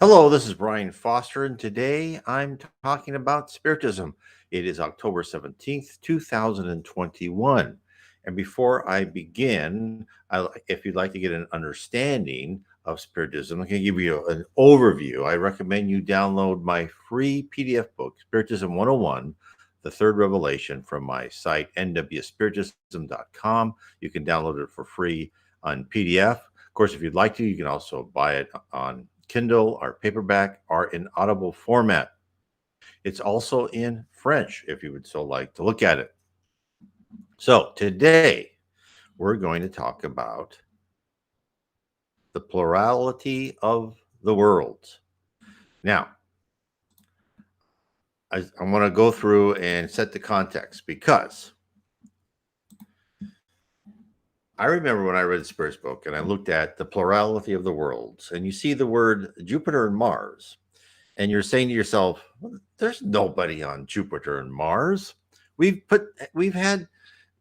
Hello, this is Brian Foster, and today I'm talking about Spiritism. It is October 17th, 2021. And before I begin, if you'd like to get an understanding of Spiritism, I'm going to give you an overview. I recommend you download my free PDF book, Spiritism 101, The Third Revelation, from my site, nwspiritism.com. You can download it for free on PDF. Of course, if you'd like to, you can also buy it on Kindle or paperback or in audible format. It's also in French if you would so like to look at it. So today we're going to talk about the plurality of the worlds. Now, I want to go through and set the context because I remember when I read the Spiritist book and I looked at the plurality of the worlds, and you see the word Jupiter and Mars, and you're saying to yourself, well, there's nobody on Jupiter and Mars. We've had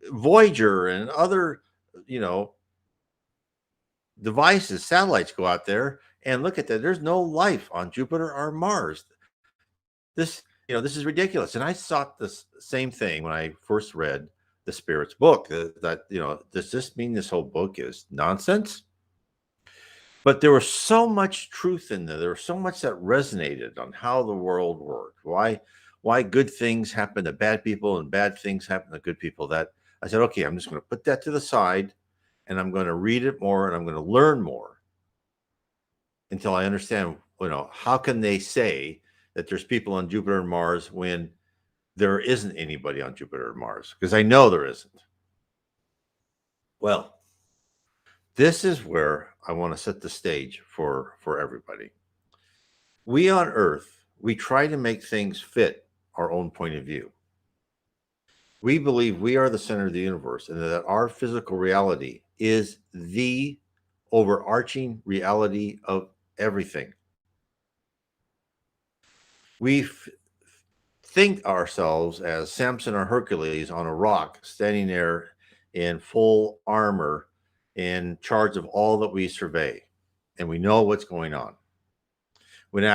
Voyager and other, devices, satellites go out there and look at that. There's no life on Jupiter or Mars. This is ridiculous. And I thought this same thing when I first read the Spirit's book. Does this mean this whole book is nonsense? But there was so much truth in there. There was so much that resonated on how the world worked. Why good things happen to bad people and bad things happen to good people. That I said, okay, I'm just going to put that to the side, and I'm going to read it more, and I'm going to learn more until I understand. How can they say that there's people on Jupiter and Mars when there isn't anybody on Jupiter and Mars? Because I know there isn't. Well, this is where I want to set the stage for everybody. We on Earth, we try to make things fit our own point of view. We believe we are the center of the universe and that our physical reality is the overarching reality of everything. We think ourselves as Samson or Hercules on a rock, standing there in full armor, in charge of all that we survey, and we know what's going on. When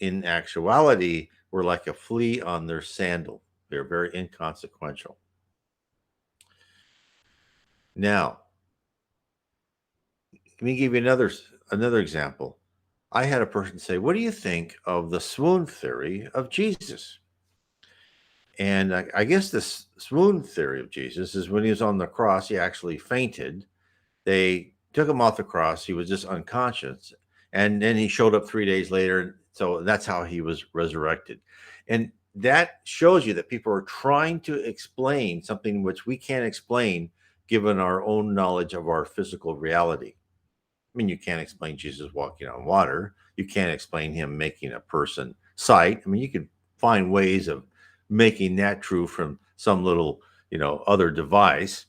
in actuality, we're like a flea on their sandal. They're very inconsequential. Now, let me give you another example. I had a person say, what do you think of the swoon theory of Jesus? And I guess this swoon theory of Jesus is when he was on the cross, he actually fainted. They took him off the cross. He was just unconscious. And then he showed up 3 days later. So that's how he was resurrected. And that shows you that people are trying to explain something which we can't explain given our own knowledge of our physical reality. I mean, you can't explain Jesus walking on water. You can't explain him making a person sight. I mean, you can find ways of making that true from some little, other device.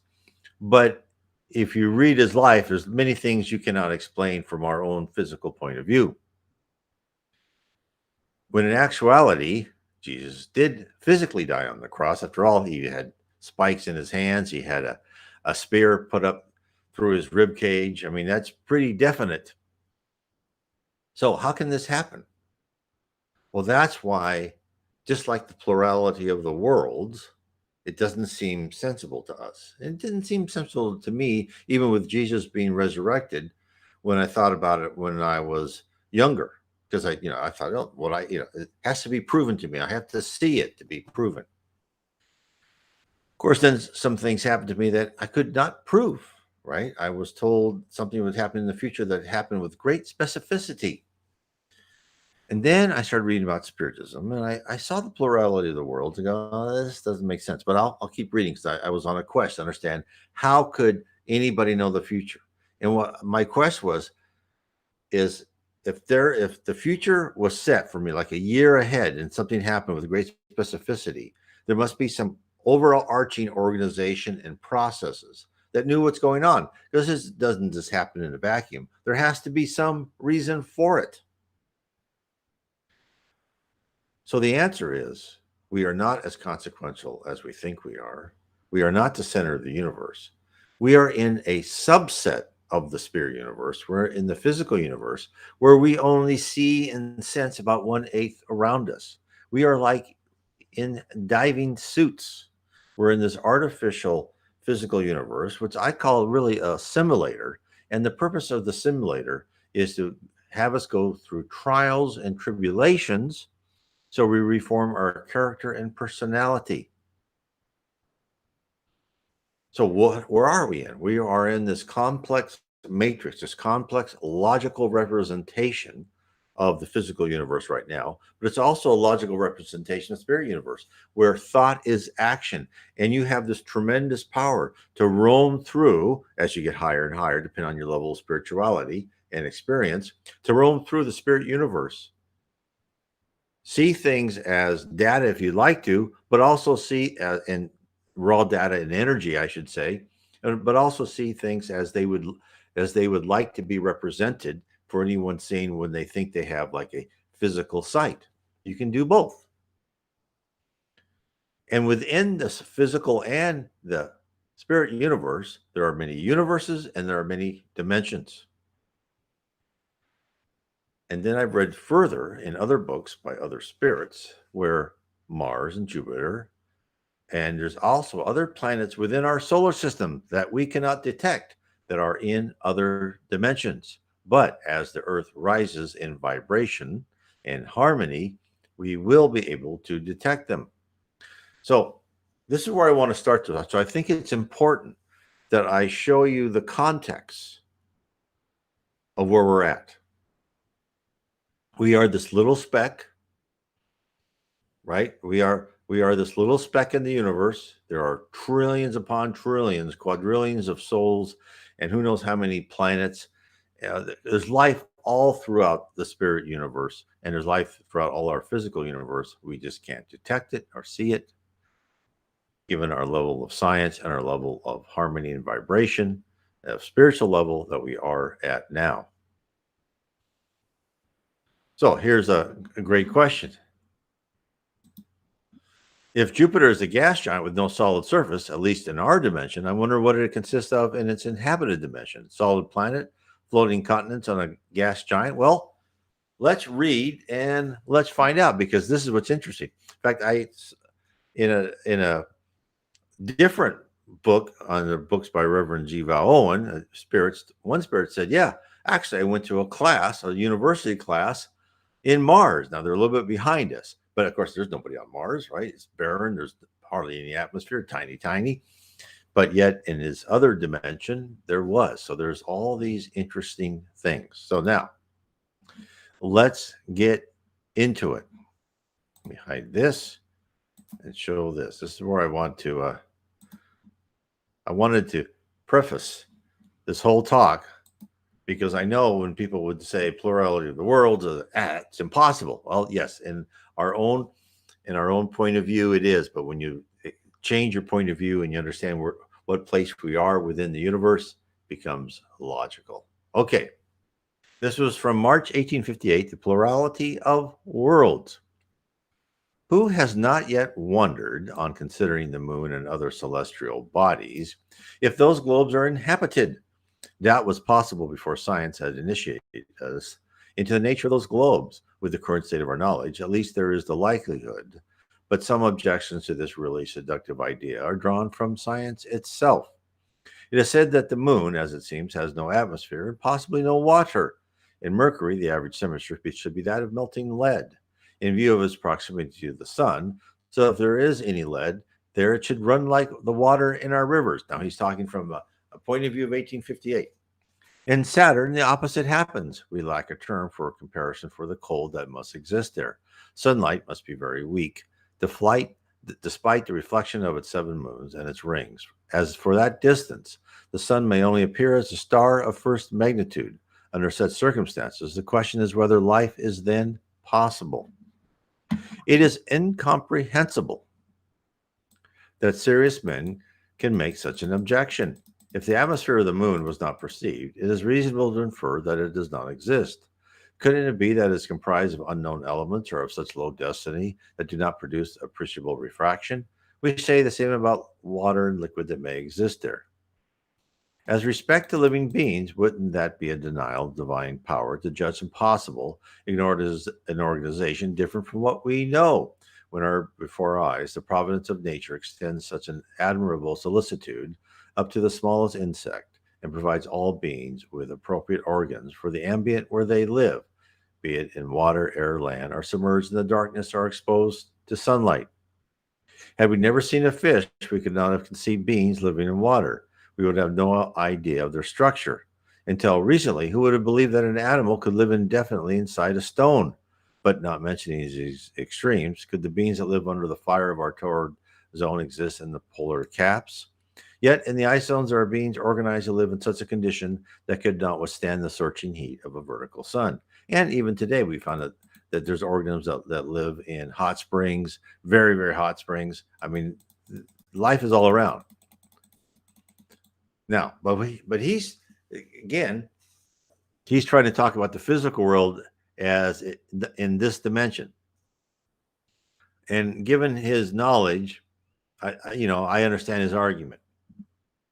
But if you read his life, there's many things you cannot explain from our own physical point of view. When in actuality, Jesus did physically die on the cross. After all, he had spikes in his hands. He had a spear put up through his rib cage. I mean, that's pretty definite. So how can this happen? Well, that's why, just like the plurality of the worlds, it doesn't seem sensible to us. It didn't seem sensible to me, even with Jesus being resurrected, when I thought about it when I was younger. Because I thought, it has to be proven to me. I have to see it to be proven. Of course, then some things happened to me that I could not prove, right? I was told something would happen in the future that happened with great specificity. And then I started reading about Spiritism, and I saw the plurality of the worlds and go, oh, this doesn't make sense. But I'll keep reading because I was on a quest to understand how could anybody know the future. And what my quest is if the future was set for me like a year ahead and something happened with great specificity, there must be some overarching organization and processes that knew what's going on. Because this doesn't just happen in a vacuum. There has to be some reason for it. So the answer is we are not as consequential as we think we are. We are not the center of the universe. We are in a subset of the spirit universe. We're in the physical universe where we only see and sense about 1/8 around us. We are like in diving suits. We're in this artificial physical universe, which I call really a simulator. And the purpose of the simulator is to have us go through trials and tribulations so we reform our character and personality. So where are we in? We are in this complex matrix, this complex logical representation of the physical universe right now, but it's also a logical representation of the spirit universe where thought is action. And you have this tremendous power to roam through as you get higher and higher, depending on your level of spirituality and experience, to roam through the spirit universe. See things as data if you'd like to, but also see and raw data and energy, I should say, but also see things as they would like to be represented for anyone seeing when they think they have like a physical sight. You can do both. And within this physical and the spirit universe, there are many universes and there are many dimensions. And then I've read further in other books by other spirits where Mars and Jupiter, and there's also other planets within our solar system that we cannot detect that are in other dimensions. But as the Earth rises in vibration and harmony, we will be able to detect them. So this is where I want to start to. So I think it's important that I show you the context of where we're at. We are this little speck, right? We are this little speck in the universe. There are trillions upon trillions, quadrillions of souls, and who knows how many planets. There's life all throughout the spirit universe, and there's life throughout all our physical universe. We just can't detect it or see it, given our level of science and our level of harmony and vibration, of spiritual level that we are at now. So here's a great question. If Jupiter is a gas giant with no solid surface, at least in our dimension, I wonder what it consists of in its inhabited dimension. Solid planet, floating continents on a gas giant? Well, let's read and let's find out, because this is what's interesting. In fact, in a different book on the books by Reverend G. Val Owen, one spirit said, yeah, actually I went to a university class in Mars. Now they're a little bit behind us, but of course there's nobody on Mars, right? It's barren. There's hardly any atmosphere, tiny. But yet in his other dimension, there was. So there's all these interesting things. So now let's get into it. Let me hide this and show this. This is where I wanted to preface this whole talk, because I know when people would say plurality of the worlds, it's impossible. Well, yes, in our own point of view, it is. But when you change your point of view and you understand what place we are within the universe, becomes logical. Okay, this was from March 1858, The Plurality of Worlds. Who has not yet wondered, on considering the moon and other celestial bodies, if those globes are inhabited? Doubt was possible before science had initiated us into the nature of those globes. With the current state of our knowledge, at least there is the likelihood. But some objections to this really seductive idea are drawn from science itself. It is said that the moon, as it seems, has no atmosphere and possibly no water. In Mercury, the average temperature should be that of melting lead, in view of its proximity to the sun. So if there is any lead there, it should run like the water in our rivers. Now he's talking from a point of view of 1858. In Saturn, the opposite happens. We lack a term for a comparison for the cold that must exist there. Sunlight must be very weak, despite the reflection of its 7 moons and its rings. As for that distance, the sun may only appear as a star of first magnitude. Under such circumstances, the question is whether life is then possible. It is incomprehensible that serious men can make such an objection. If the atmosphere of the moon was not perceived, it is reasonable to infer that it does not exist. Couldn't it be that it is comprised of unknown elements or of such low density that do not produce appreciable refraction? We say the same about water and liquid that may exist there. As respect to living beings, wouldn't that be a denial of divine power to judge impossible, ignored as an organization different from what we know? When before our eyes, the providence of nature extends such an admirable solicitude up to the smallest insect and provides all beings with appropriate organs for the ambient where they live, be it in water, air, land, or submerged in the darkness or exposed to sunlight. Had we never seen a fish, we could not have conceived beings living in water. We would have no idea of their structure. Until recently, who would have believed that an animal could live indefinitely inside a stone? But not mentioning these extremes, could the beings that live under the fire of our torrid zone exist in the polar caps? Yet in the ice zones, there are beings organized to live in such a condition that could not withstand the searching heat of a vertical sun. And even today, we found that there's organisms that live in hot springs, very, very hot springs. I mean, life is all around. Now, but he's, again, he's trying to talk about the physical world as in this dimension. And given his knowledge, I understand his argument.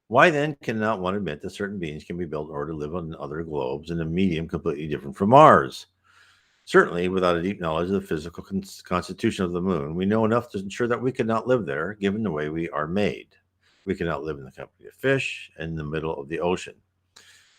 Why then cannot one admit that certain beings can be built in order to live on other globes in a medium completely different from ours? Certainly, without a deep knowledge of the physical constitution of the moon, we know enough to ensure that we could not live there, given the way we are made. We cannot live in the company of fish in the middle of the ocean.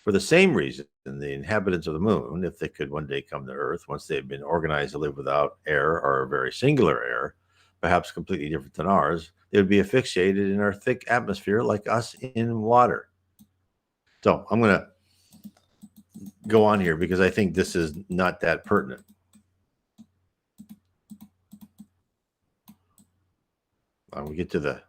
For the same reason, the inhabitants of the moon, if they could one day come to Earth, once they have been organized to live without air or a very singular air, perhaps completely different than ours, they would be asphyxiated in our thick atmosphere like us in water. So I'm going to go on here because I think this is not that pertinent. We get to the.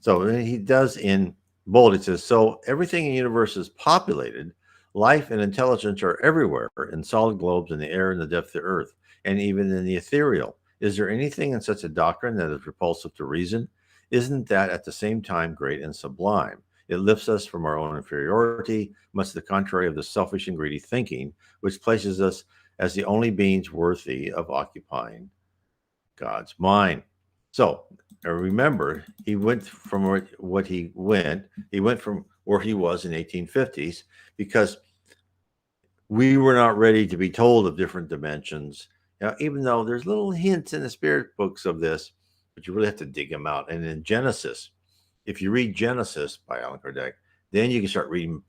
So he does in bold, it says, so everything in the universe is populated. Life and intelligence are everywhere in solid globes, in the air, in the depth of the earth, and even in the ethereal. Is there anything in such a doctrine that is repulsive to reason? Isn't that at the same time great and sublime? It lifts us from our own inferiority, much to the contrary of the selfish and greedy thinking, which places us as the only beings worthy of occupying God's mind. So remember, he went from what he went. He went from where he was in 1850s because we were not ready to be told of different dimensions. Now, even though there's little hints in the spirit books of this, but you really have to dig them out. And in Genesis, if you read Genesis by Allan Kardec, then you can start reading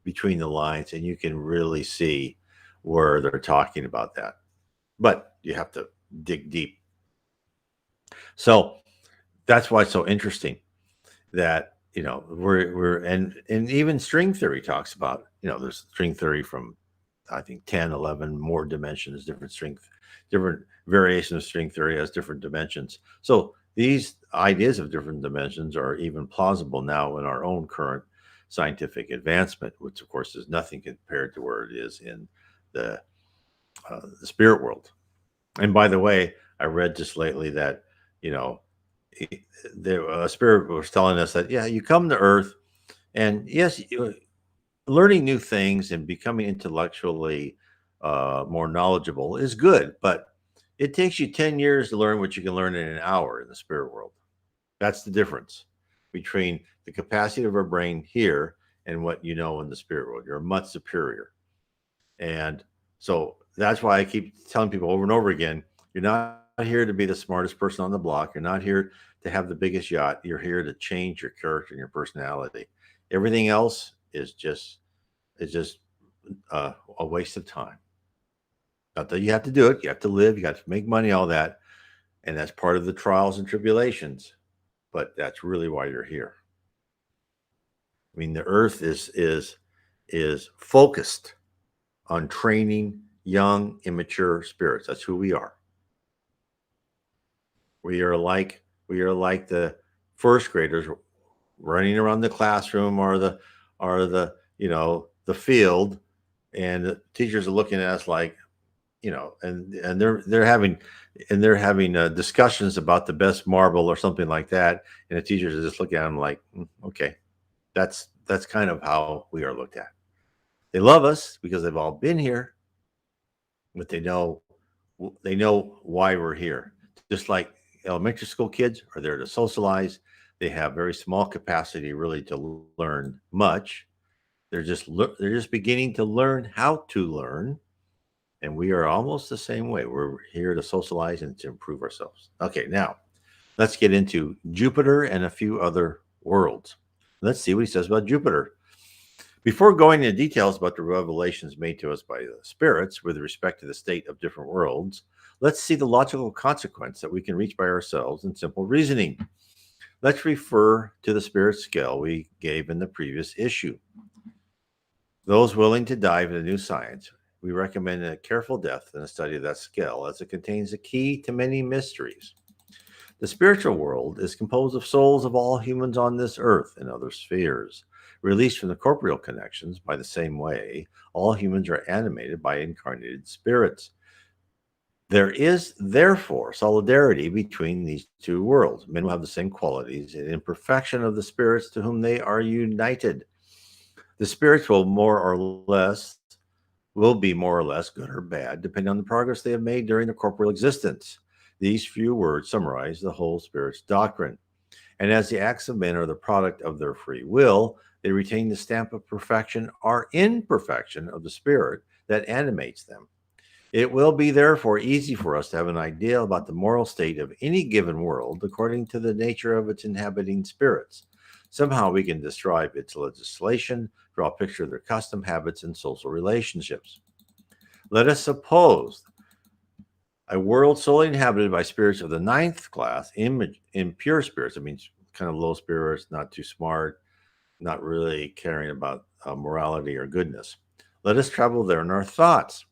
between the lines and you can really see where they're talking about that. But you have to dig deep. So that's why it's so interesting that, we're and even string theory talks about, there's string theory from, I think, 10, 11 more dimensions, different variations of string theory has different dimensions. So these ideas of different dimensions are even plausible now in our own current scientific advancement, which of course is nothing compared to where it is in the spirit world. And by the way, I read just lately that, the spirit was telling us that, yeah, you come to Earth, and yes, learning new things and becoming intellectually more knowledgeable is good, but it takes you 10 years to learn what you can learn in an hour in the spirit world. That's the difference between the capacity of our brain here and what you know in the spirit world. You're much superior. And so that's why I keep telling people over and over again, you're not here to be the smartest person on the block. You're not here to have the biggest yacht. You're here to change your character and your personality. Everything else is just a waste of time. Not that you have to do it. You have to live. You got to make money, all that. And that's part of the trials and tribulations. But that's really why you're here. I mean, the earth is focused on training young, immature spirits. That's who we are. We are like the first graders running around the classroom or the the field, and the teachers are looking at us like, and they're having discussions about the best marble or something like that, and the teachers are just looking at them like, okay, that's kind of how we are looked at. They love us because they've all been here, but they know why we're here. Just like elementary school kids are there to socialize, They have very small capacity really to learn much. They're just beginning to learn how to learn, and we are almost the same way. We're here to socialize and to improve ourselves. Okay, now let's get into Jupiter and a few other worlds. Let's see what he says about Jupiter. Before going into details about the revelations made to us by the spirits with respect to the state of different worlds, let's see the logical consequence that we can reach by ourselves in simple reasoning. Let's refer to the spirit scale we gave in the previous issue. Those willing to dive into new science, we recommend a careful depth in the study of that scale, as it contains the key to many mysteries. The spiritual world is composed of souls of all humans on this earth and other spheres. Released from the corporeal connections by the same way, all humans are animated by incarnated spirits. There is, therefore, solidarity between these two worlds. Men will have the same qualities and imperfection of the spirits to whom they are united. The spirits will be more or less good or bad, depending on the progress they have made during their corporeal existence. These few words summarize the whole spirit's doctrine. And as the acts of men are the product of their free will, they retain the stamp of perfection or imperfection of the spirit that animates them. It will be therefore easy for us to have an idea about the moral state of any given world according to the nature of its inhabiting spirits. Somehow we can describe its legislation, draw a picture of their custom, habits, and social relationships. Let us suppose a world solely inhabited by spirits of the ninth class, impure spirits. That means kind of low spirits, not too smart, not really caring about morality or goodness. Let us travel there in our thoughts.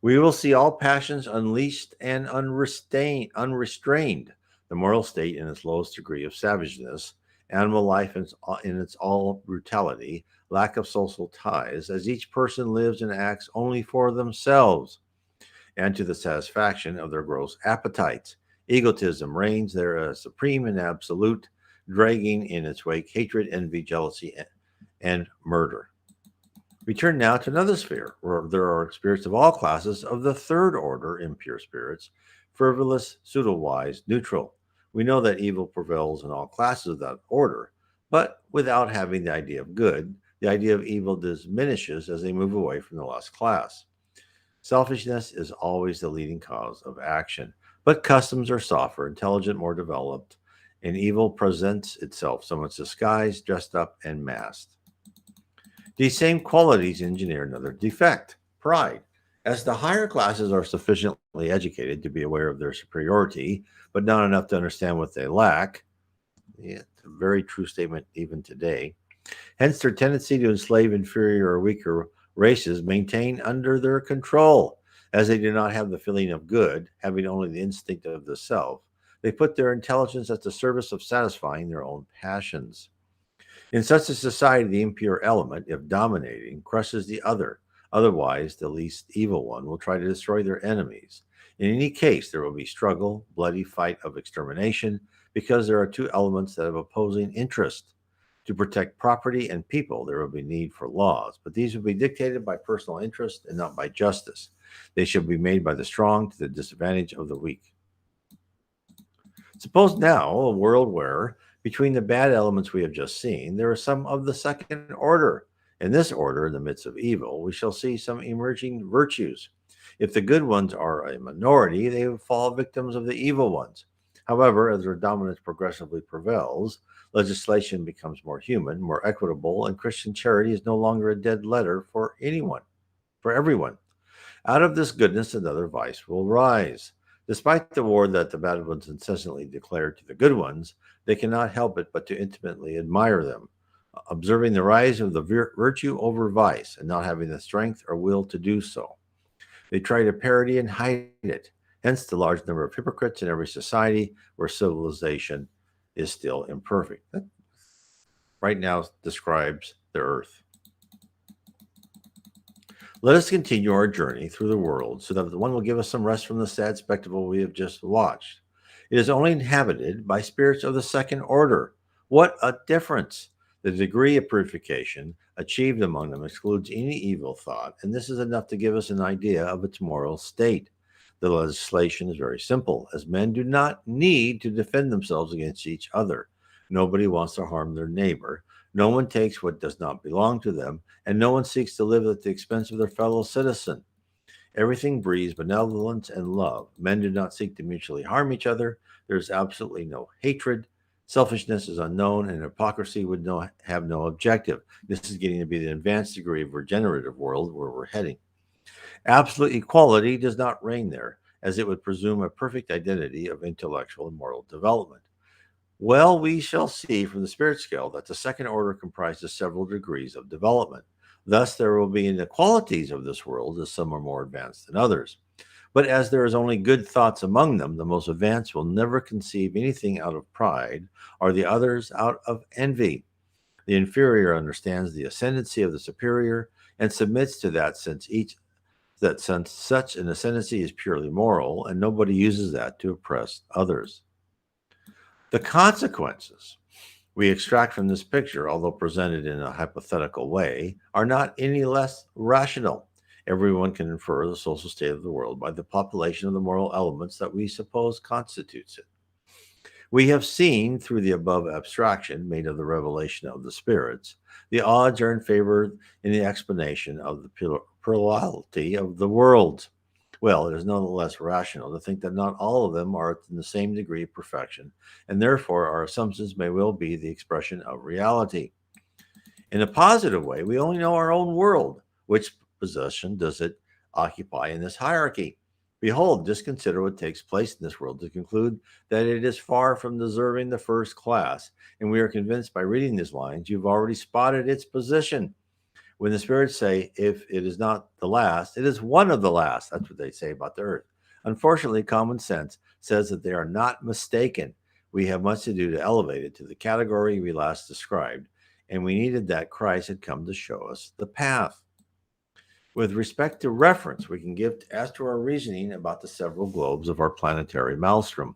We will see all passions unleashed and unrestrained, the moral state in its lowest degree of savageness, animal life in its all brutality, lack of social ties, as each person lives and acts only for themselves and to the satisfaction of their gross appetites. Egotism reigns there as supreme and absolute, dragging in its wake hatred, envy, jealousy, and murder. We turn now to another sphere where there are spirits of all classes of the third order, impure spirits, frivolous, pseudo-wise, neutral. We know that evil prevails in all classes of that order, but without having the idea of good, the idea of evil diminishes as they move away from the last class. Selfishness is always the leading cause of action, but customs are softer, intelligent, more developed, and evil presents itself somewhat disguised, dressed up, and masked. These same qualities engineer another defect, pride. As the higher classes are sufficiently educated to be aware of their superiority, but not enough to understand what they lack, yeah, it's a very true statement even today. Hence, their tendency to enslave inferior or weaker races maintain under their control. As they do not have the feeling of good, having only the instinct of the self, they put their intelligence at the service of satisfying their own passions. In such a society, the impure element, if dominating, crushes the other. Otherwise, the least evil one will try to destroy their enemies. In any case, there will be struggle, bloody fight of extermination, because there are two elements that have opposing interest. To protect property and people, there will be need for laws, but these will be dictated by personal interest and not by justice. They shall be made by the strong to the disadvantage of the weak. Suppose now a world where, between the bad elements we have just seen, there are some of the second order. In this order, in the midst of evil, we shall see some emerging virtues. If the good ones are a minority, they will fall victims of the evil ones. However, as their dominance progressively prevails, legislation becomes more human, more equitable, and Christian charity is no longer a dead letter for everyone. Out of this goodness, another vice will rise. Despite the war that the bad ones incessantly declare to the good ones, they cannot help it but to intimately admire them, observing the rise of the virtue over vice and not having the strength or will to do so. They try to parody and hide it, hence the large number of hypocrites in every society where civilization is still imperfect. That right now describes the earth. Let us continue our journey through the world so that the one will give us some rest from the sad spectacle we have just watched. It is only inhabited by spirits of the second order. What a difference! The degree of purification achieved among them excludes any evil thought, and this is enough to give us an idea of its moral state. The legislation is very simple, as men do not need to defend themselves against each other. Nobody wants to harm their neighbor. No one takes what does not belong to them, and no one seeks to live at the expense of their fellow citizen. Everything breathes benevolence and love. Men do not seek to mutually harm each other. There is absolutely no hatred. Selfishness is unknown, and hypocrisy would have no objective. This is getting to be the advanced degree of regenerative world where we're heading. Absolute equality does not reign there, as it would presume a perfect identity of intellectual and moral development. Well, we shall see from the spirit scale that the second order comprises several degrees of development. Thus, there will be inequalities of this world, as some are more advanced than others. But as there is only good thoughts among them, the most advanced will never conceive anything out of pride, or the others out of envy. The inferior understands the ascendancy of the superior and submits to that, since such an ascendancy is purely moral, and nobody uses that to oppress others. The consequences we extract from this picture, although presented in a hypothetical way, are not any less rational. Everyone can infer the social state of the world by the population of the moral elements that we suppose constitutes it. We have seen, through the above abstraction made of the revelation of the spirits, the odds are in favor in the explanation of the plurality of the worlds. Well, it is nonetheless rational to think that not all of them are in the same degree of perfection, and therefore our assumptions may well be the expression of reality. In a positive way, we only know our own world. Which position does it occupy in this hierarchy? Behold, just consider what takes place in this world to conclude that it is far from deserving the first class, and we are convinced by reading these lines you've already spotted its position. When the spirits say, if it is not the last, it is one of the last. That's what they say about the earth. Unfortunately, common sense says that they are not mistaken. We have much to do to elevate it to the category we last described, and we needed that Christ had come to show us the path. With respect to reference, we can give as to our reasoning about the several globes of our planetary maelstrom.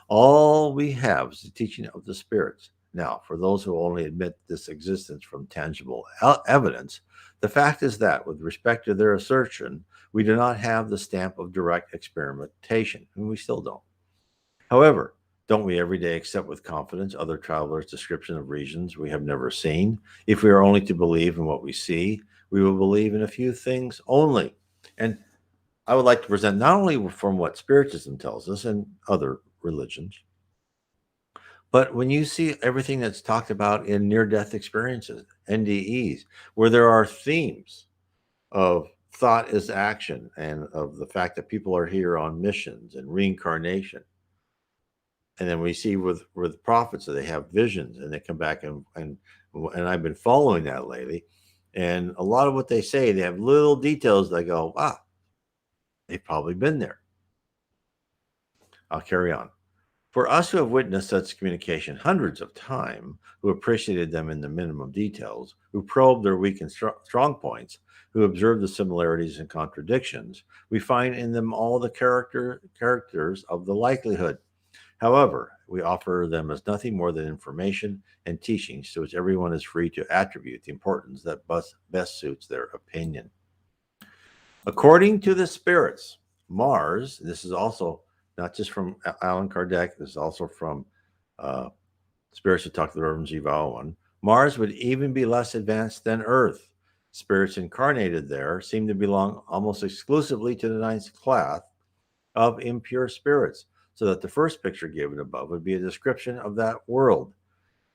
All we have is the teaching of the spirits. Now, for those who only admit this existence from tangible evidence, the fact is that, with respect to their assertion, we do not have the stamp of direct experimentation, and we still don't. However, don't we every day accept with confidence other travelers' description of regions we have never seen? If we are only to believe in what we see, we will believe in a few things only. And I would like to present not only from what Spiritism tells us and other religions, but when you see everything that's talked about in near-death experiences, NDEs, where there are themes of thought is action and of the fact that people are here on missions and reincarnation. And then we see with prophets that they have visions and they come back and I've been following that lately. And a lot of what they say, they have little details that go, they've probably been there. I'll carry on. For us who have witnessed such communication hundreds of times, who appreciated them in the minimum details, who probed their weak and strong points, who observed the similarities and contradictions, we find in them all the characters of the likelihood. However, we offer them as nothing more than information and teachings to which everyone is free to attribute the importance that best suits their opinion. According to the spirits, Mars, this is also not just from Allan Kardec, this is also from Spirits Who Talk to the Reverend G. Vaughan, Mars would even be less advanced than Earth. Spirits incarnated there seem to belong almost exclusively to the ninth class of impure spirits, so that the first picture given above would be a description of that world.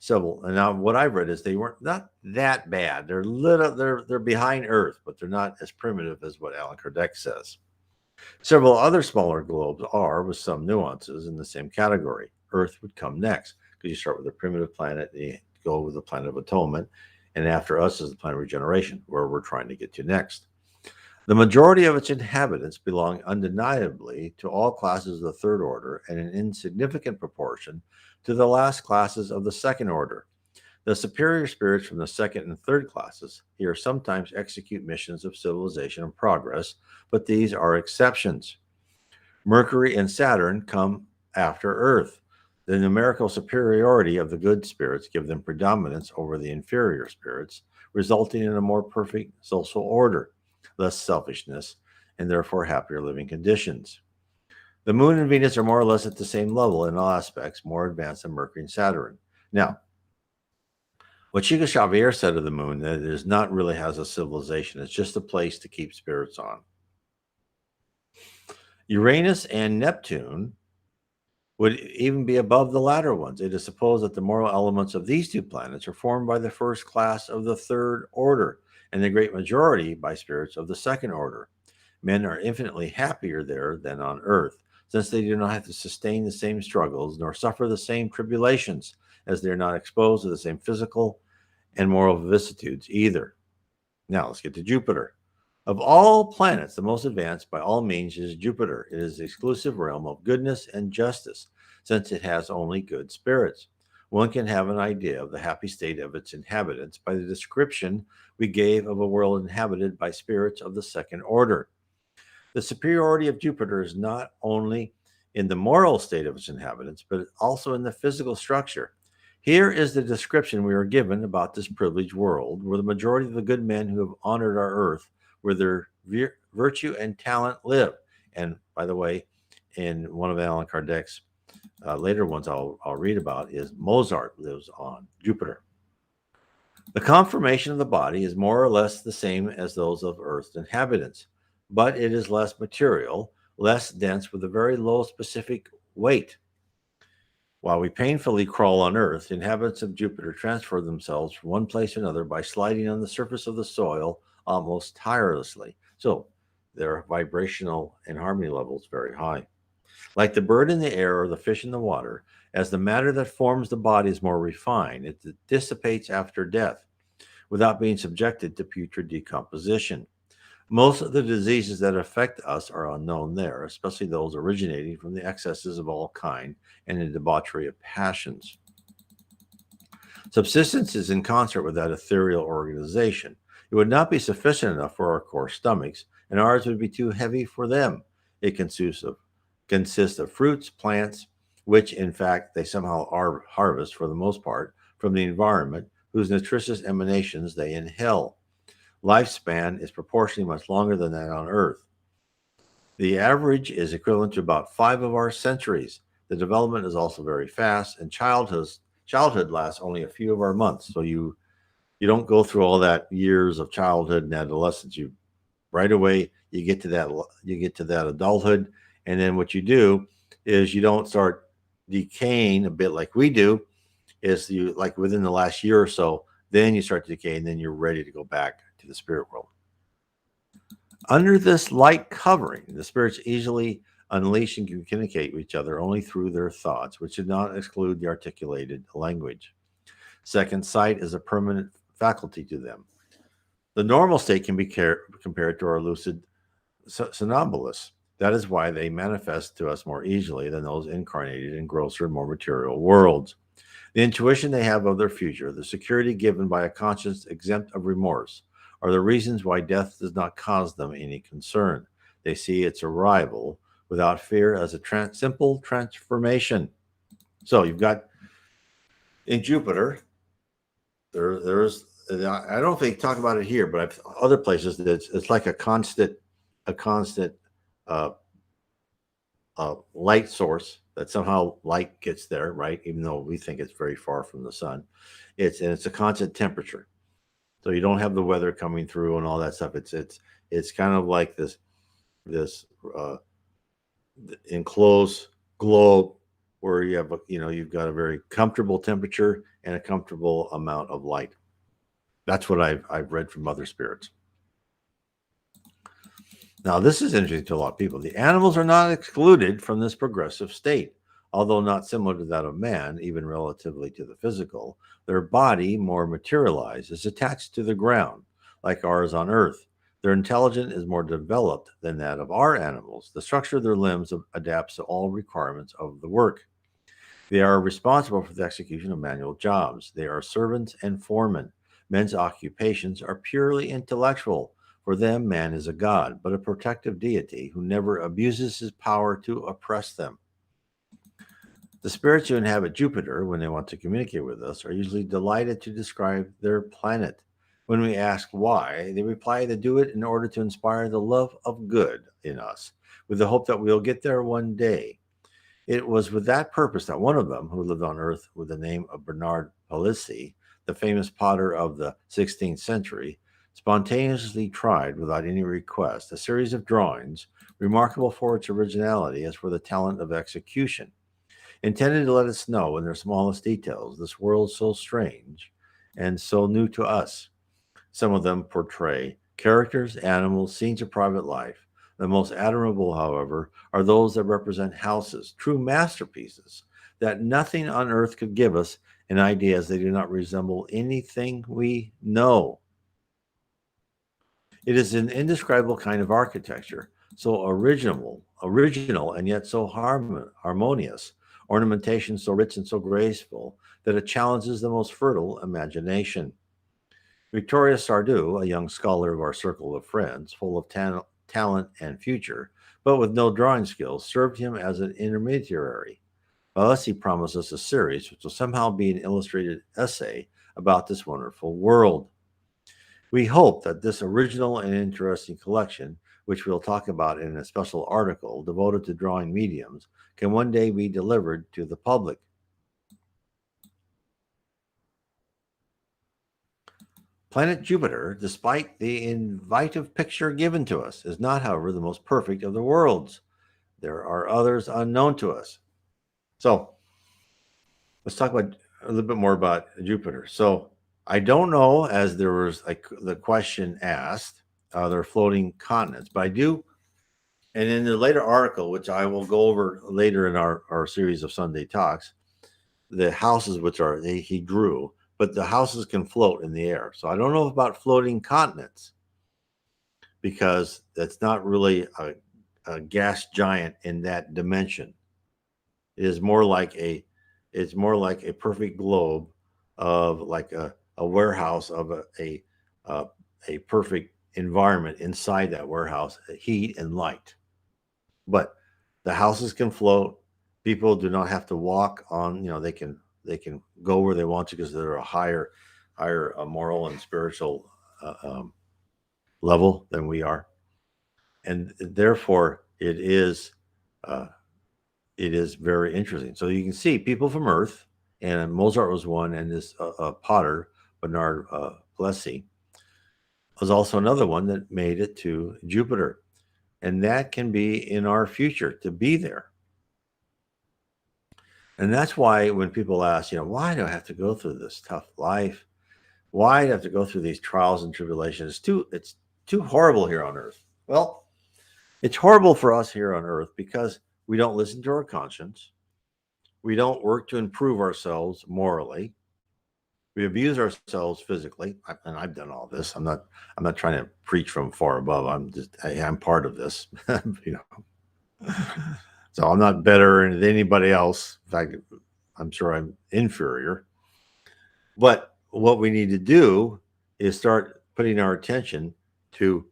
And now what I've read is they weren't not that bad. They're behind Earth, but they're not as primitive as what Allan Kardec says. Several other smaller globes are, with some nuances, in the same category. Earth would come next, because you start with a primitive planet, and you go with the planet of atonement, and after us is the planet of regeneration, where we're trying to get to next. The majority of its inhabitants belong undeniably to all classes of the third order and an insignificant proportion to the last classes of the second order. The superior spirits from the second and third classes here sometimes execute missions of civilization and progress, but these are exceptions. Mercury and Saturn come after Earth. The numerical superiority of the good spirits give them predominance over the inferior spirits, resulting in a more perfect social order, less selfishness, and therefore happier living conditions. The Moon and Venus are more or less at the same level in all aspects, more advanced than Mercury and Saturn. Now, what Chico Xavier said of the moon, that it is not really has a civilization. It's just a place to keep spirits on. Uranus and Neptune would even be above the latter ones. It is supposed that the moral elements of these two planets are formed by the first class of the third order, and the great majority by spirits of the second order. Men are infinitely happier there than on earth, since they do not have to sustain the same struggles nor suffer the same tribulations, as they are not exposed to the same physical and moral vicissitudes either. Now let's get to Jupiter. Of all planets, the most advanced by all means is Jupiter. It is the exclusive realm of goodness and justice, since it has only good spirits. One can have an idea of the happy state of its inhabitants by the description we gave of a world inhabited by spirits of the second order. The superiority of Jupiter is not only in the moral state of its inhabitants, but also in the physical structure. Here is the description we are given about this privileged world, where the majority of the good men who have honored our earth, where their virtue and talent live. And by the way, in one of Allan Kardec's later ones I'll read about is Mozart lives on Jupiter. The conformation of the body is more or less the same as those of Earth's inhabitants, but it is less material, less dense, with a very low specific weight. While we painfully crawl on Earth, the inhabitants of Jupiter transfer themselves from one place to another by sliding on the surface of the soil almost tirelessly. So their vibrational and harmony level is very high. Like the bird in the air or the fish in the water, as the matter that forms the body is more refined, it dissipates after death without being subjected to putrid decomposition. Most of the diseases that affect us are unknown there, especially those originating from the excesses of all kind and the debauchery of passions. Subsistence is in concert with that ethereal organization. It would not be sufficient enough for our coarse stomachs, and ours would be too heavy for them. It consists of fruits, plants, which in fact they somehow harvest for the most part from the environment, whose nutritious emanations they inhale. Lifespan is proportionally much longer than that on Earth. The average is equivalent to about 5 of our centuries. The development is also very fast, and childhood lasts only a few of our months. So you don't go through all that years of childhood and adolescence. You right away you get to that adulthood, and then what you do is you don't start decaying a bit like we do. Is you like within the last year or so, then you start to decay, and then you're ready to go back to the spirit world. Under this light covering, the spirits easily unleash and communicate with each other only through their thoughts, which did not exclude the articulated language. Second sight is a permanent faculty to them. The normal state can be compared to our lucid somnambulists. That is why they manifest to us more easily than those incarnated in grosser, more material worlds. The intuition they have of their future, the security given by a conscience exempt of remorse, are the reasons why death does not cause them any concern. They see its arrival without fear as a simple transformation. So you've got in Jupiter, there's I don't know if they talk about it here, but I've other places that it's like a constant light source that somehow light gets there, right? Even though we think it's very far from the sun, it's a constant temperature. So you don't have the weather coming through and all that stuff. It's kind of like this enclosed globe where you have you've got a very comfortable temperature and a comfortable amount of light. That's what I've read from other spirits. Now, this is interesting to a lot of people. The animals are not excluded from this progressive state. Although not similar to that of man, even relatively to the physical, their body, more materialized, is attached to the ground, like ours on Earth. Their intelligence is more developed than that of our animals. The structure of their limbs adapts to all requirements of the work. They are responsible for the execution of manual jobs. They are servants and foremen. Men's occupations are purely intellectual. For them, man is a god, but a protective deity who never abuses his power to oppress them. The spirits who inhabit Jupiter, when they want to communicate with us, are usually delighted to describe their planet. When we ask why, they reply they do it in order to inspire the love of good in us, with the hope that we'll get there one day. It was with that purpose that one of them, who lived on Earth with the name of Bernard Palissy, the famous potter of the 16th century, spontaneously tried, without any request, a series of drawings remarkable for its originality as for the talent of execution, intended to let us know in their smallest details this world so strange and so new to us. Some of them portray characters, animals, scenes of private life. The most admirable, however, are those that represent houses, true masterpieces, that nothing on earth could give us an idea, as they do not resemble anything we know. It is an indescribable kind of architecture, so original and yet so harmonious, ornamentation so rich and so graceful, that it challenges the most fertile imagination. Victoria Sardou, a young scholar of our circle of friends, full of talent and future, but with no drawing skills, served him as an intermediary. Thus, he promised us a series which will somehow be an illustrated essay about this wonderful world. We hope that this original and interesting collection, which we'll talk about in a special article devoted to drawing mediums, can one day be delivered to the public. Planet Jupiter, despite the invitive picture given to us, is not, however, the most perfect of the worlds. There are others unknown to us. So let's talk about a little bit more about Jupiter. So I don't know, as there was the question asked, there floating continents, but I do. And in the later article, which I will go over later in our series of Sunday talks, the houses which he drew, but the houses can float in the air. So I don't know about floating continents, because that's not really a gas giant in that dimension. It is more like it's more like a perfect globe of like a warehouse of a perfect environment inside that warehouse, heat and light. But the houses can float. People do not have to walk on. They can go where they want to, because they're a higher moral and spiritual level than we are, and therefore it is very interesting. So you can see people from Earth, and Mozart was one, and this potter Bernard Palissy was also another one that made it to Jupiter, and that can be in our future to be there. And that's why when people ask, why do I have to go through this tough life? Why do I have to go through these trials and tribulations? It's too horrible here on Earth. Well, it's horrible for us here on Earth because we don't listen to our conscience. We don't work to improve ourselves morally. We abuse ourselves physically, and I've done all this. I'm not trying to preach from far above. I'm part of this, So I'm not better than anybody else. In fact, I'm sure I'm inferior. But what we need to do is start putting our attention to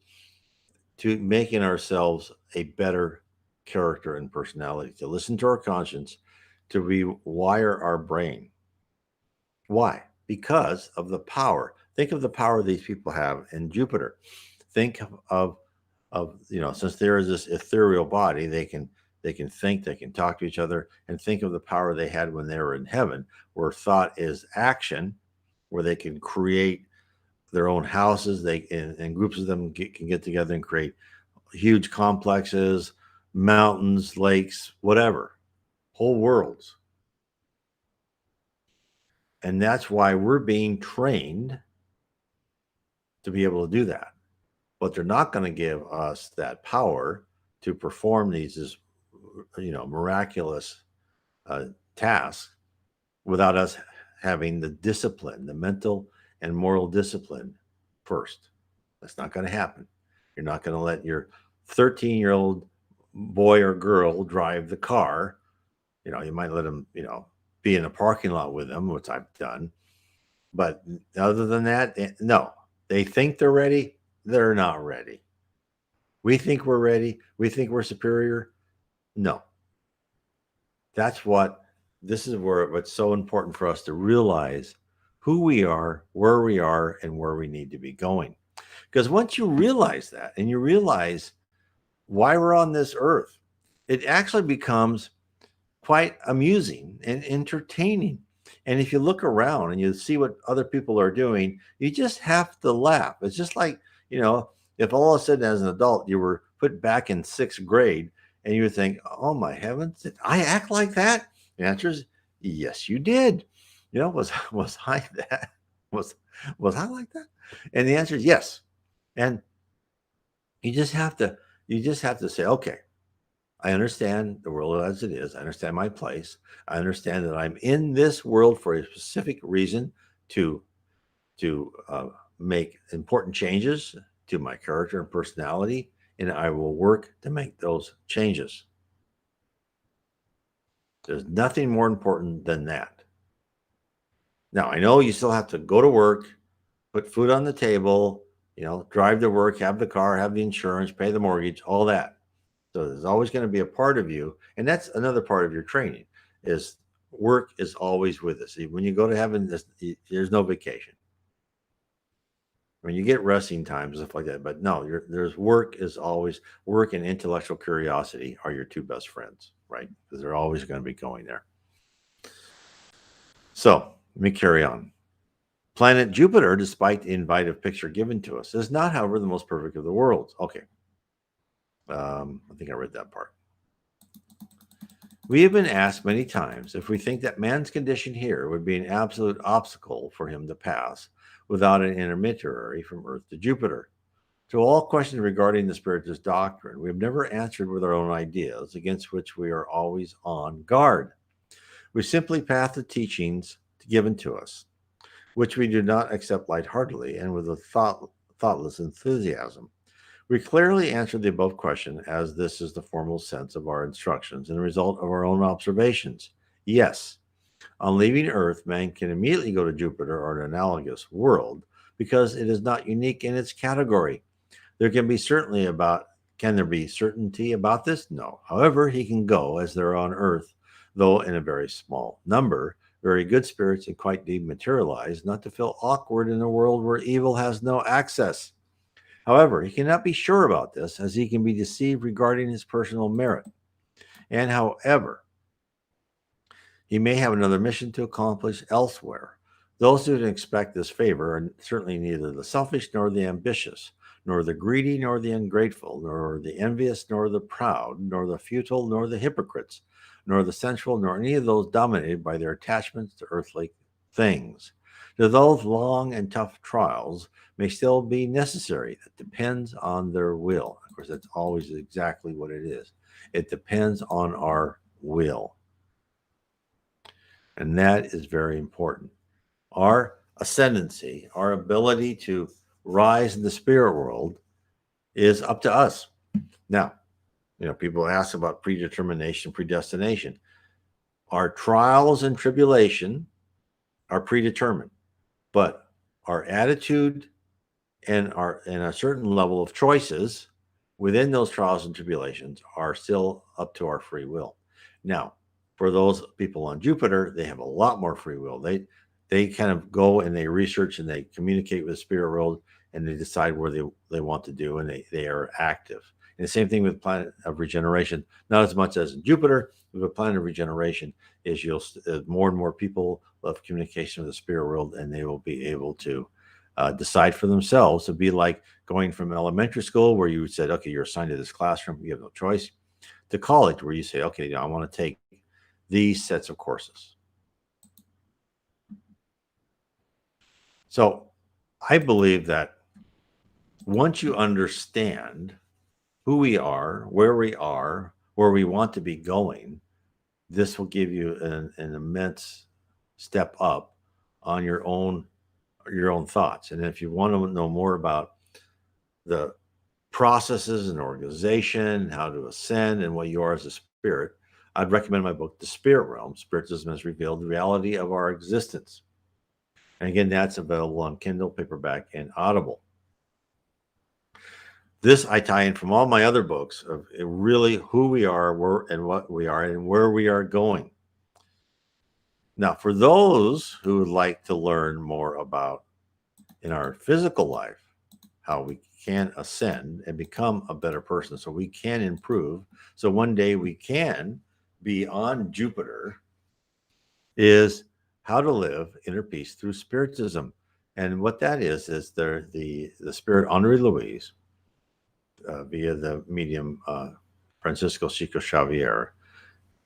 making ourselves a better character and personality, to listen to our conscience, to rewire our brain. Why? Because of the power. Think of the power these people have in Jupiter. Think of since there is this ethereal body, they can think, they can talk to each other, and think of the power they had when they were in heaven, where thought is action, where they can create their own houses. And groups of them can get together and create huge complexes, mountains, lakes, whatever, whole worlds. And that's why we're being trained to be able to do that. But they're not going to give us that power to perform these, miraculous tasks without us having the discipline, the mental and moral discipline first. That's not going to happen. You're not going to let your 13-year-old boy or girl drive the car. You might let them, be in a parking lot with them, which I've done. But other than that, no. They think they're ready. They're not ready. We think we're ready. We think we're superior. No. This is where it's so important for us to realize who we are, where we are, and where we need to be going. Because once you realize that, and you realize why we're on this earth, it actually becomes quite amusing and entertaining. And if you look around and you see what other people are doing, you just have to laugh. It's just like, if all of a sudden as an adult you were put back in sixth grade and you would think, oh my heavens, did I act like that? The answer is yes, you did. Was I that? Was I like that? And the answer is yes. And you just have to say, okay, I understand the world as it is. I understand my place. I understand that I'm in this world for a specific reason to make important changes to my character and personality, and I will work to make those changes. There's nothing more important than that. Now, I know you still have to go to work, put food on the table, drive to work, have the car, have the insurance, pay the mortgage, all that. So there's always going to be a part of you, and that's another part of your training, is work is always with us. When you go to heaven, there's no vacation. I mean, you get resting times, stuff like that, but no, there's work is always, work and intellectual curiosity are your two best friends, right? Because they're always going to be going there. So let me carry on. Planet Jupiter, despite the invitive picture given to us, is not, however, the most perfect of the worlds. Okay. I think I read that part. We have been asked many times if we think that man's condition here would be an absolute obstacle for him to pass without an intermediary from Earth to Jupiter. To all questions regarding the Spiritist doctrine, we have never answered with our own ideas, against which we are always on guard. We simply pass the teachings given to us, which we do not accept lightheartedly and with a thoughtless enthusiasm. We clearly answer the above question, as this is the formal sense of our instructions and the result of our own observations. Yes, on leaving Earth, man can immediately go to Jupiter or an analogous world because it is not unique in its category. Can there be certainty about this? No. However, he can go as there are on Earth, though in a very small number, very good spirits and quite dematerialized, not to feel awkward in a world where evil has no access. However, he cannot be sure about this, as he can be deceived regarding his personal merit. And however, he may have another mission to accomplish elsewhere. Those who expect this favor are certainly neither the selfish nor the ambitious, nor the greedy nor the ungrateful, nor the envious nor the proud, nor the futile nor the hypocrites, nor the sensual, nor any of those dominated by their attachments to earthly things. To those, long and tough trials may still be necessary. It depends on their will. Of course, that's always exactly what it is. It depends on our will. And that is very important. Our ascendancy, our ability to rise in the spirit world is up to us. Now, people ask about predetermination, predestination. Our trials and tribulation are predetermined, but our attitude and a certain level of choices within those trials and tribulations are still up to our free will. Now, for those people on Jupiter, they have a lot more free will. They kind of go and they research and they communicate with the spirit world and they decide where they want to do, and they are active. And the same thing with planet of regeneration, not as much as in Jupiter, but the planet of regeneration is more and more people will have communication with the spirit world, and they will be able to decide for themselves. To be like going from elementary school where you said, okay, you're assigned to this classroom, you have no choice, to college where you say, okay, I want to take these sets of courses. So I believe that once you understand who we are, where we want to be going, this will give you an immense step up on your own thoughts. And if you want to know more about the processes and organization, how to ascend, and what you are as a spirit, I'd recommend my book, The Spirit Realm, Spiritism Has Revealed the Reality of Our Existence. And again, that's available on Kindle, paperback, and Audible. This I tie in from all my other books of really who we are, what we are, and where we are going. Now, for those who would like to learn more about in our physical life, how we can ascend and become a better person, so we can improve, so one day we can beyond Jupiter is how to live inner peace through Spiritism. And what that is the spirit Henri Louis, via the medium Francisco Chico Xavier,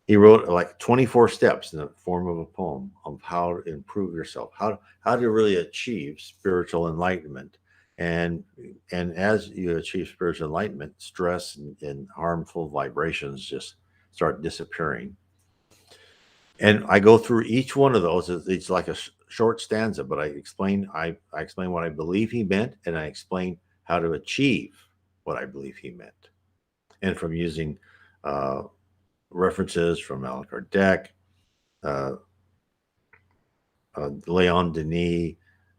he wrote like 24 steps in the form of a poem of how to improve yourself, how to really achieve spiritual enlightenment. And as you achieve spiritual enlightenment, stress and harmful vibrations just start disappearing. And I go through each one of those. It's like a short stanza, but I explain what I believe he meant, and I explain how to achieve what I believe he meant. And from using references from Allan Kardec, uh, Leon Denis,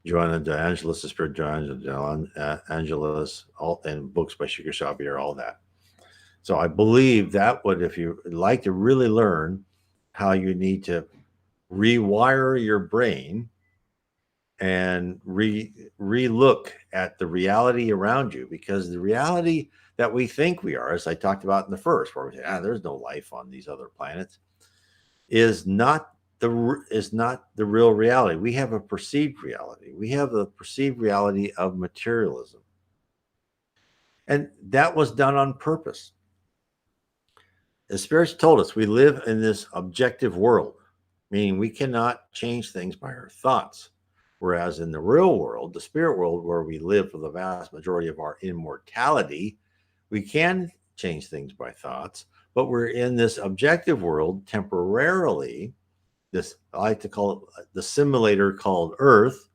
Joanna de Angelis, the Spirit Joanna de Angelis, all, and books by Chico Xavier, all that. So I believe that would, if you like to really learn how you need to rewire your brain and re-look at the reality around you, because the reality that we think we are, as I talked about in the first, where we say, there's no life on these other planets, is not the real reality. We have a perceived reality. We have the perceived reality of materialism. And that was done on purpose. The spirits told us we live in this objective world, meaning we cannot change things by our thoughts. Whereas in the real world, the spirit world, where we live for the vast majority of our immortality, we can change things by thoughts, but we're in this objective world temporarily. This, I like to call it the simulator called Earth.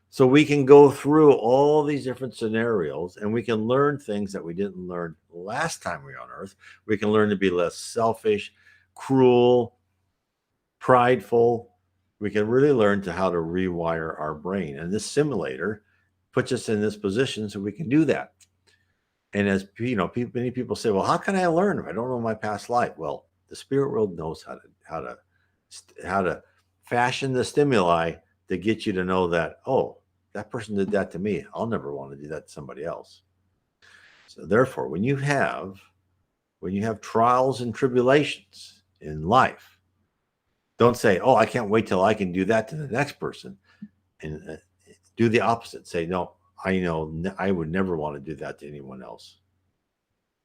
So we can go through all these different scenarios and we can learn things that we didn't learn last time we were on Earth. We can learn to be less selfish, cruel, prideful. We can really learn to how to rewire our brain. And this simulator puts us in this position so we can do that. And as you know, many people say, well, how can I learn if I don't know my past life? Well, the spirit world knows how to fashion the stimuli to get you to know that, oh, that person did that to me. I'll never want to do that to somebody else. So therefore, when you have trials and tribulations in life, don't say, oh, I can't wait till I can do that to the next person. And do the opposite. Say, no, I know I would never want to do that to anyone else.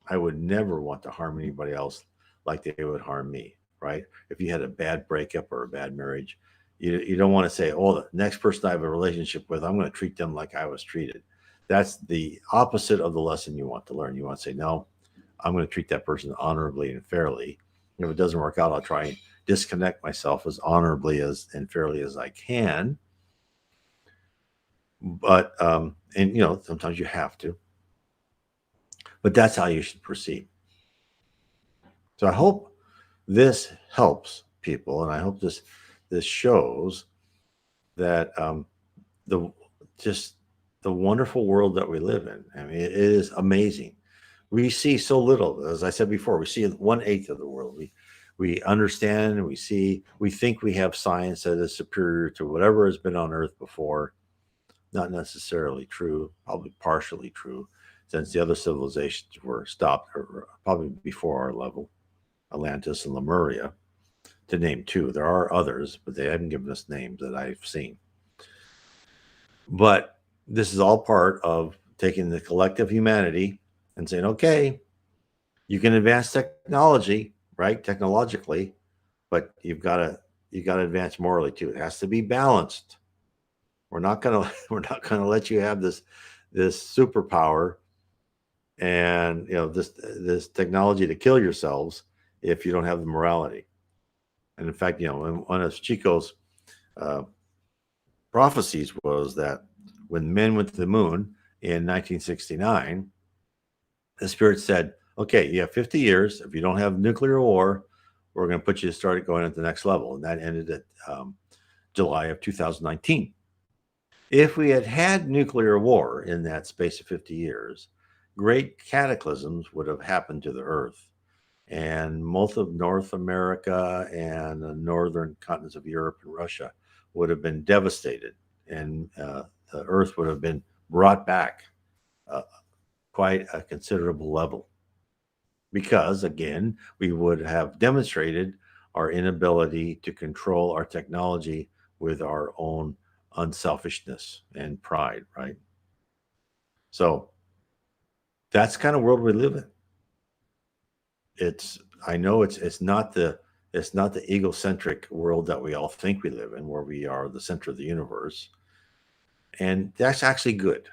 I would never want to harm anybody else like they would harm me, right? If you had a bad breakup or a bad marriage, you don't want to say, oh, the next person I have a relationship with, I'm going to treat them like I was treated. That's the opposite of the lesson you want to learn. You want to say, no, I'm going to treat that person honorably and fairly. And if it doesn't work out, I'll try and disconnect myself as honorably and fairly as I can. But, and you know, sometimes you have to. But that's how you should proceed. So I hope this helps people, and I hope this shows that the wonderful world that we live in. I mean, it is amazing. We see so little. As I said before, we see 1/8 of the world. We understand, and we think we have science that is superior to whatever has been on Earth before. Not necessarily true, probably partially true, since the other civilizations were stopped probably before our level, Atlantis and Lemuria, to name two. There are others, but they haven't given us names that I've seen. But this is all part of taking the collective humanity and saying, okay, you can advance technology, right? Technologically, but you got to advance morally too. It has to be balanced. We're not gonna let you have this superpower and this technology to kill yourselves if you don't have the morality. And in fact, one of Chico's prophecies was that when men went to the moon in 1969, the spirit said, okay, you have 50 years. If you don't have nuclear war, we're going to put you to start going at the next level. And that ended at July of 2019. If we had had nuclear war in that space of 50 years, great cataclysms would have happened to the Earth. And most of North America and the northern continents of Europe and Russia would have been devastated. And the Earth would have been brought back quite a considerable level. because, again, we would have demonstrated our inability to control our technology with our own unselfishness and pride, right? So that's the kind of world we live in. I know it's not the egocentric world that we all think we live in, where we are the center of the universe. And that's actually good,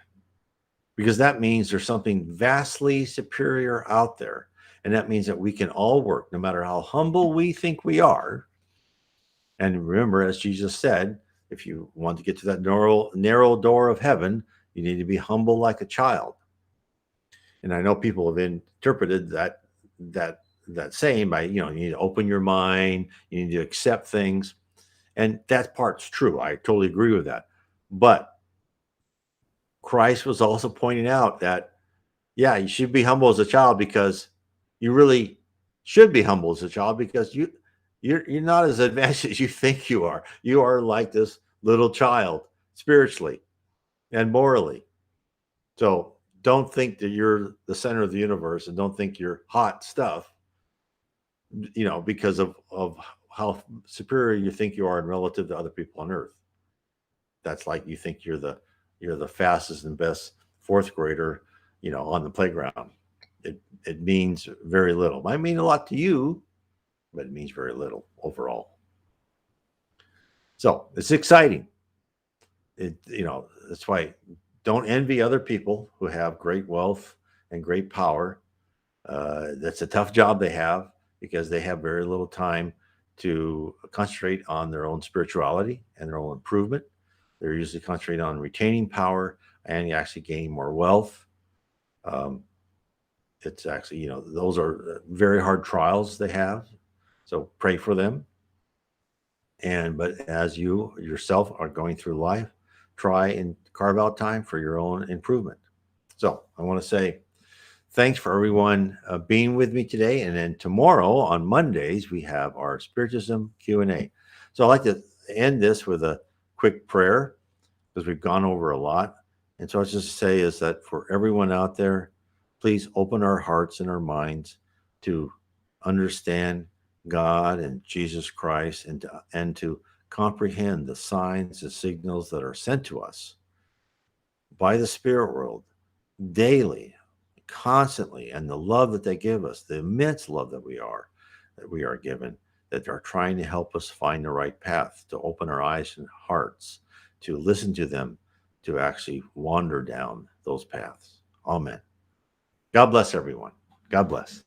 because that means there's something vastly superior out there. And that means that we can all work, no matter how humble we think we are. And remember, as Jesus said, if you want to get to that narrow door of heaven, you need to be humble like a child. And I know people have interpreted that that saying by, you need to open your mind, you need to accept things. And that part's true. I totally agree with that. But Christ was also pointing out that, yeah, you should be humble as a child, because you really should be humble as a child, because you're not as advanced as you think you are. You are like this little child spiritually and morally. So don't think that you're the center of the universe, and don't think you're hot stuff, because of how superior you think you are in relative to other people on earth. That's like you think you're the fastest and best fourth grader, on the playground. It means very little. It might mean a lot to you, but it means very little overall. So it's exciting. That's why don't envy other people who have great wealth and great power. That's a tough job they have, because they have very little time to concentrate on their own spirituality and their own improvement. They're usually concentrating on retaining power and actually gaining more wealth. It's actually, those are very hard trials they have. So pray for them. But as you yourself are going through life, try and carve out time for your own improvement. So I want to say thanks for everyone being with me today. And then tomorrow on Mondays, we have our Spiritism Q&A. So I'd like to end this with a quick prayer, because we've gone over a lot. And so I was just say is that for everyone out there, please open our hearts and our minds to understand God and Jesus Christ, and to comprehend the signs and signals that are sent to us by the spirit world daily, constantly, and the love that they give us, the immense love that we are given, that are trying to help us find the right path, to open our eyes and hearts, to listen to them, to actually wander down those paths. Amen. God bless everyone. God bless.